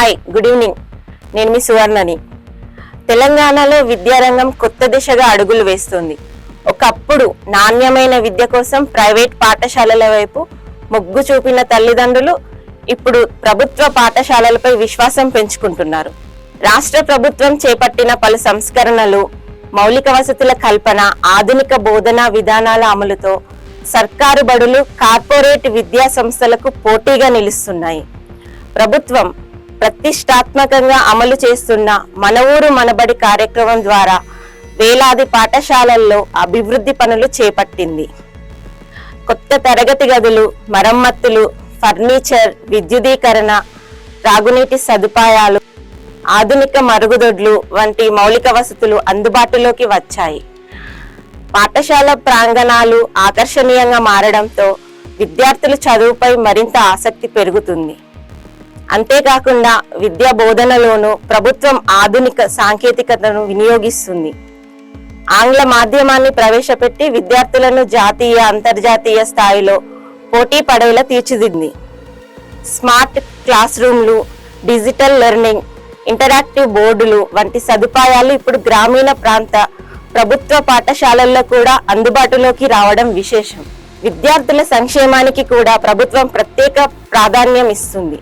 Hi, good evening. నేను మీ సువర్ణని. తెలంగాణలో విద్యారంగం కొత్త దిశగా అడుగులు వేస్తుంది. ఒకప్పుడు నాణ్యమైన విద్య కోసం ప్రైవేట్ పాఠశాలల వైపు మొగ్గు చూపిన తల్లిదండ్రులు ఇప్పుడు ప్రభుత్వ పాఠశాలలపై విశ్వాసం పెంచుకుంటున్నారు. రాష్ట్ర ప్రభుత్వం చేపట్టిన పలు సంస్కరణలు, మౌలిక వసతుల కల్పన, ఆధునిక బోధనా విధానాల అమలుతో సర్కారు బడులు కార్పొరేట్ విద్యా సంస్థలకు పోటీగా నిలుస్తున్నాయి. ప్రభుత్వం ప్రతిష్టాత్మకంగా అమలు చేస్తున్న మన ఊరు మనబడి కార్యక్రమం ద్వారా వేలాది పాఠశాలల్లో అభివృద్ధి పనులు చేపట్టింది. కొత్త తరగతి గదులు, మరమ్మతులు, ఫర్నిచర్, విద్యుదీకరణ, త్రాగునీటి సదుపాయాలు, ఆధునిక మరుగుదొడ్లు వంటి మౌలిక వసతులు అందుబాటులోకి వచ్చాయి. పాఠశాల ప్రాంగణాలు ఆకర్షణీయంగా మారడంతో విద్యార్థుల చదువుపై మరింత ఆసక్తి పెరుగుతుంది. అంతేకాకుండా విద్యా బోధనలోనూ ప్రభుత్వం ఆధునిక సాంకేతికతను వినియోగిస్తుంది. ఆంగ్ల మాధ్యమాన్ని ప్రవేశపెట్టి విద్యార్థులను జాతీయ, అంతర్జాతీయ స్థాయిలో పోటీ పడేలా తీర్చిదిద్దింది. స్మార్ట్ క్లాస్ రూమ్లు, డిజిటల్ లెర్నింగ్, ఇంటరాక్టివ్ బోర్డులు వంటి సదుపాయాలు ఇప్పుడు గ్రామీణ ప్రాంత ప్రభుత్వ పాఠశాలల్లో కూడా అందుబాటులోకి రావడం విశేషం. విద్యార్థుల సంక్షేమానికి కూడా ప్రభుత్వం ప్రత్యేక ప్రాధాన్యం ఇస్తుంది.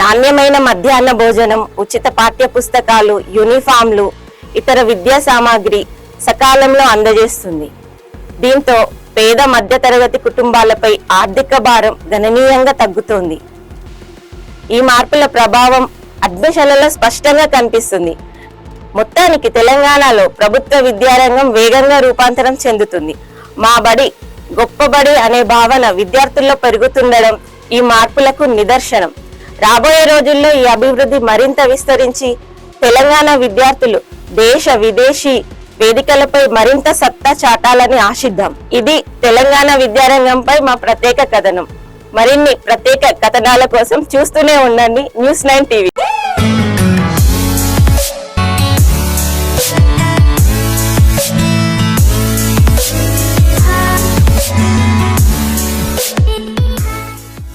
నాణ్యమైన మధ్యాహ్న భోజనం, ఉచిత పాఠ్య పుస్తకాలు, యూనిఫామ్లు, ఇతర విద్యా సామాగ్రి సకాలంలో అందజేస్తుంది. దీంతో పేద మధ్యతరగతి కుటుంబాలపై ఆర్థిక భారం గణనీయంగా తగ్గుతోంది. ఈ మార్పుల ప్రభావం అడ్మిషన్లలో స్పష్టంగా కనిపిస్తుంది. మొత్తానికి తెలంగాణలో ప్రభుత్వ విద్యారంగం వేగంగా రూపాంతరం చెందుతుంది. మా బడి గొప్ప బడి అనే భావన విద్యార్థుల్లో పెరుగుతుండడం ఈ మార్పులకు నిదర్శనం. రాబోయే రోజుల్లో ఈ అభివృద్ధి మరింత విస్తరించి తెలంగాణ విద్యార్థులు దేశ విదేశీ వేదికలపై మరింత సత్తా చాటాలని ఆశిద్దాం. ఇది తెలంగాణ విద్యారంగంపై మా ప్రత్యేక కథనం. మరిన్ని ప్రత్యేక కథనాల కోసం చూస్తూనే ఉండండి న్యూస్ 9 టీవీ.